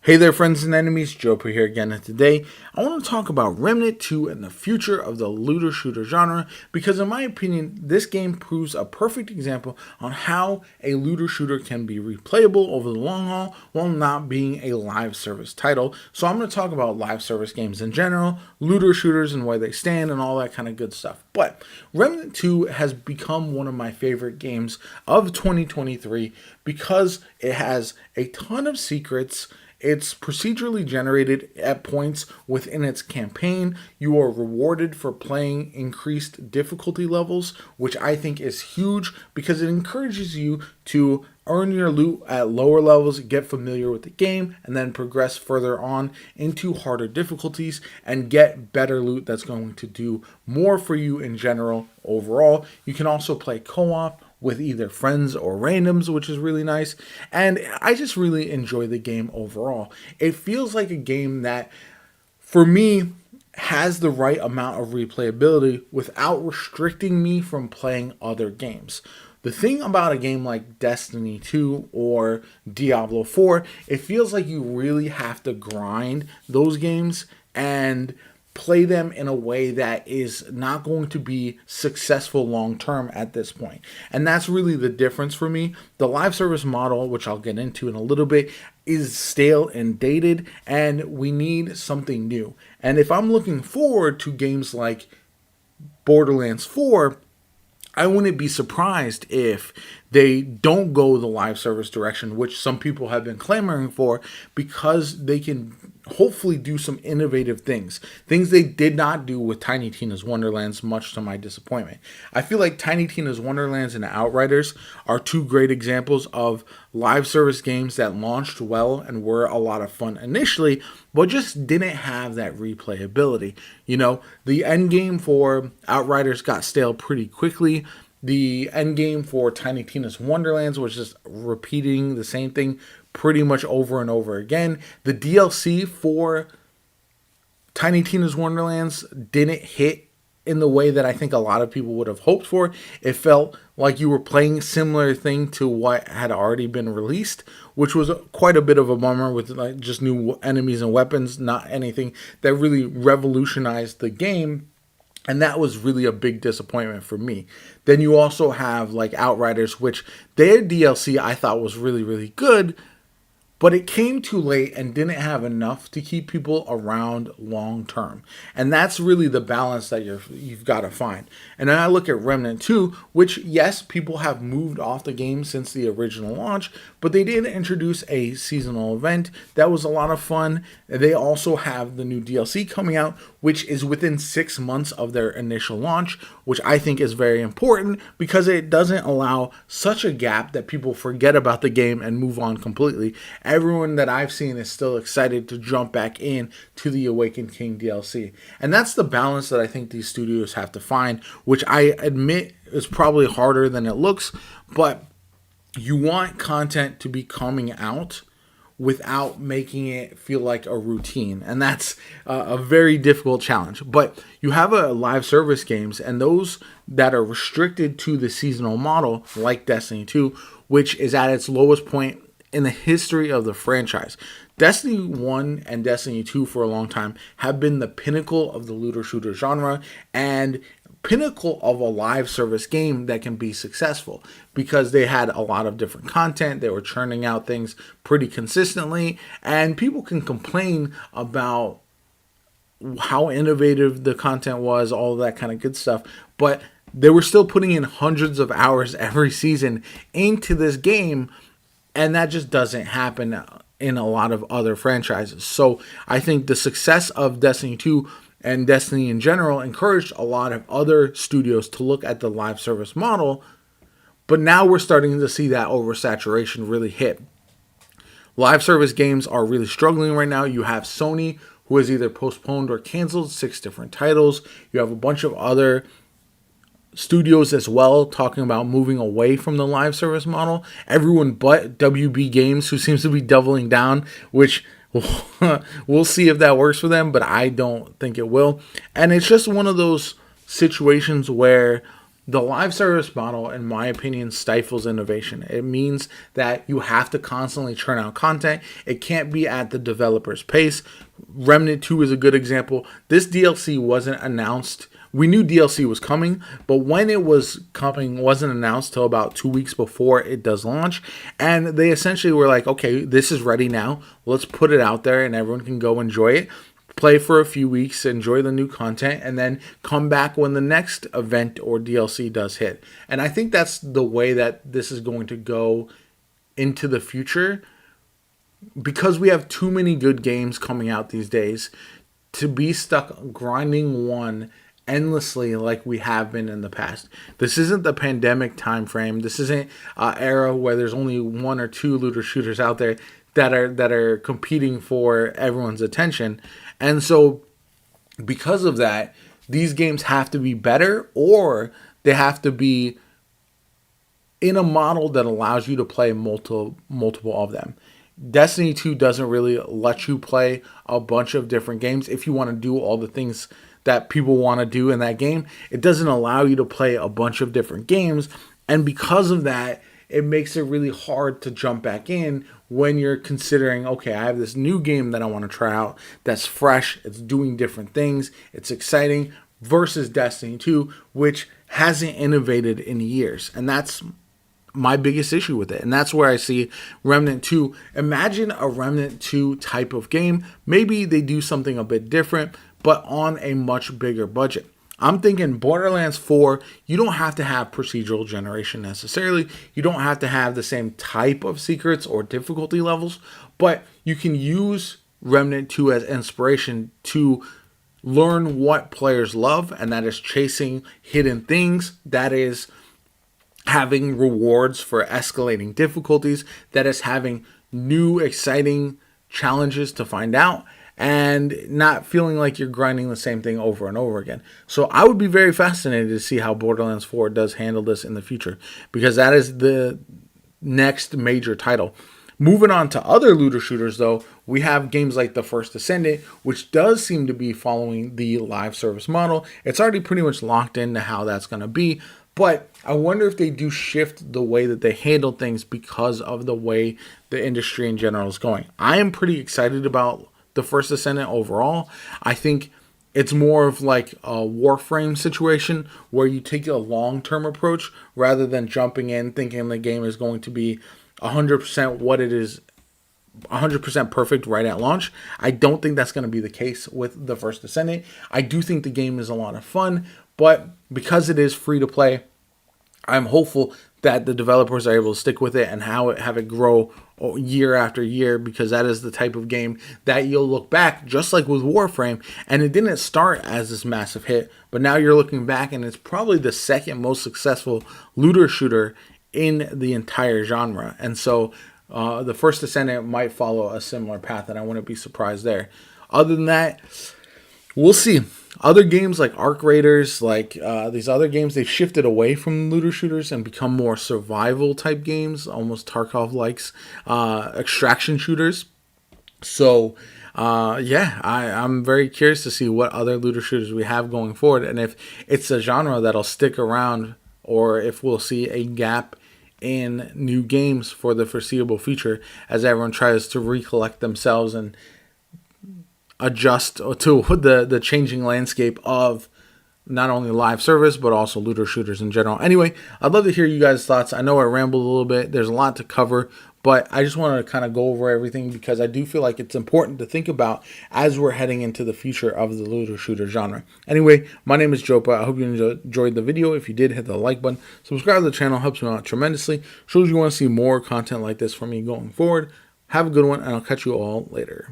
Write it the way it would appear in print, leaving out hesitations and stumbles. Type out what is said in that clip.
Hey there, friends and enemies, JoPa here again, and today I want to talk about Remnant 2 and the future of the looter shooter genre because in my opinion, this game proves a perfect example on how a looter shooter can be replayable over the long haul while not being a live service title. So I'm going to talk about live service games in general, looter shooters and where they stand and all that kind of good stuff. But Remnant 2 has become one of my favorite games of 2023 because it has a ton of secrets. It's procedurally generated at points within its campaign. You are rewarded for playing increased difficulty levels, which I think is huge because it encourages you to earn your loot at lower levels, get familiar with the game, and then progress further on into harder difficulties and get better loot that's going to do more for you in general overall. You can also play co-op with either friends or randoms, which is really nice. And I just really enjoy the game overall. It feels like a game that, for me, has the right amount of replayability without restricting me from playing other games. The thing about a game like Destiny 2 or Diablo 4, it feels like you really have to grind those games and play them in a way that is not going to be successful long term at this point. And that's really the difference for me. The live service model, which I'll get into in a little bit, is stale and dated, and we need something new. And if I'm looking forward to games like Borderlands 4, I wouldn't be surprised if they don't go the live service direction, which some people have been clamoring for, because they can hopefully do some innovative things they did not do with Tiny Tina's Wonderlands, much to my disappointment. I feel like Tiny Tina's Wonderlands and Outriders are two great examples of live service games that launched well and were a lot of fun initially, but just didn't have that replayability. You know, the end game for Outriders got stale pretty quickly. The end game for Tiny Tina's Wonderlands was just repeating the same thing pretty much over and over again. The DLC for Tiny Tina's Wonderlands didn't hit in the way that I think a lot of people would have hoped for. It felt like you were playing a similar thing to what had already been released, which was quite a bit of a bummer, with like just new enemies and weapons, not anything that really revolutionized the game. And that was really a big disappointment for me. Then you also have like Outriders, which their DLC I thought was really, really good, but it came too late and didn't have enough to keep people around long term. And that's really the balance that you've got to find. And then I look at Remnant 2, which, yes, people have moved off the game since the original launch, but they did introduce a seasonal event that was a lot of fun. They also have the new DLC coming out, which is within 6 months of their initial launch, which I think is very important because it doesn't allow such a gap that people forget about the game and move on completely. Everyone that I've seen is still excited to jump back in to the Awakened King DLC. And that's the balance that I think these studios have to find, which I admit is probably harder than it looks, but you want content to be coming out without making it feel like a routine. And that's a very difficult challenge. But you have a live service games, and those that are restricted to the seasonal model, like Destiny 2, which is at its lowest point in the history of the franchise. Destiny 1 and Destiny 2 for a long time have been the pinnacle of the looter shooter genre and pinnacle of a live service game that can be successful because they had a lot of different content. They were churning out things pretty consistently, and people can complain about how innovative the content was, all of that kind of good stuff, but they were still putting in hundreds of hours every season into this game, and that just doesn't happen in a lot of other franchises. So I think the success of Destiny 2 and Destiny in general encouraged a lot of other studios to look at the live service model, but now we're starting to see that oversaturation really hit. Live service games are really struggling right now. You have Sony, who has either postponed or canceled 6 different titles. You have a bunch of other studios as well talking about moving away from the live service model. Everyone but WB Games, who seems to be doubling down, which we'll see if that works for them, but I don't think it will. And it's just one of those situations where The live service model, in my opinion, stifles innovation. It means that you have to constantly churn out content. It can't be at the developer's pace. Remnant 2 is a good example. This DLC wasn't announced. We knew DLC was coming, but when it was coming wasn't announced till about 2 weeks before it does launch. And they essentially were like, okay, this is ready now. Let's put it out there and everyone can go enjoy it. Play for a few weeks, enjoy the new content, and then come back when the next event or DLC does hit. And I think that's the way that this is going to go into the future, because we have too many good games coming out these days to be stuck grinding one endlessly like we have been in the past. This isn't the pandemic time frame. This isn't an era where there's only one or two looter shooters out there that are competing for everyone's attention. And so because of that, these games have to be better, or they have to be in a model that allows you to play multiple of them. Destiny 2 doesn't really let you play a bunch of different games. If you want to do all the things that people want to do in that game, it doesn't allow you to play a bunch of different games. And because of that, it makes it really hard to jump back in when you're considering, okay, I have this new game that I want to try out that's fresh, it's doing different things, it's exciting, versus Destiny 2, which hasn't innovated in years. And that's my biggest issue with it. And that's where I see Remnant 2. Imagine a Remnant 2 type of game. Maybe they do something a bit different, but on a much bigger budget. I'm thinking Borderlands 4, you don't have to have procedural generation necessarily. You don't have to have the same type of secrets or difficulty levels, but you can use Remnant 2 as inspiration to learn what players love, and that is chasing hidden things, that is having rewards for escalating difficulties, that is having new exciting challenges to find out, and not feeling like you're grinding the same thing over and over again. So I would be very fascinated to see how Borderlands 4 does handle this in the future, because that is the next major title. Moving on to other looter shooters, though, we have games like The First Descendant, which does seem to be following the live service model. It's already pretty much locked into how that's going to be, but I wonder if they do shift the way that they handle things because of the way the industry in general is going. I am pretty excited about The First Descendant overall. I think it's more of like a Warframe situation where you take a long-term approach rather than jumping in thinking the game is going to be 100% what it is, 100% perfect right at launch. I don't think that's going to be the case with The First Descendant. I do think the game is a lot of fun, but because it is free to play, I'm hopeful that the developers are able to stick with it and have it grow year after year, because that is the type of game that you'll look back, just like with Warframe, and it didn't start as this massive hit, but now you're looking back and it's probably the second most successful looter shooter in the entire genre. And so The First Descendant might follow a similar path, and I wouldn't be surprised there. Other than that, we'll see. Other games like Arc Raiders, like these other games, they've shifted away from looter shooters and become more survival type games, almost Tarkov likes, extraction shooters. So I'm very curious to see what other looter shooters we have going forward, and if it's a genre that'll stick around, or if we'll see a gap in new games for the foreseeable future as everyone tries to recollect themselves and adjust to the changing landscape of not only live service but also looter shooters in general. Anyway, I'd love to hear you guys' thoughts. I know I rambled a little bit. There's a lot to cover, but I just wanted to kind of go over everything because I do feel like it's important to think about as we're heading into the future of the looter shooter genre. Anyway, my name is Jopa. I hope you enjoyed the video. If you did, hit the like button. Subscribe to the channel. Helps me out tremendously. Shows you want to see more content like this from me going forward. Have a good one, and I'll catch you all later.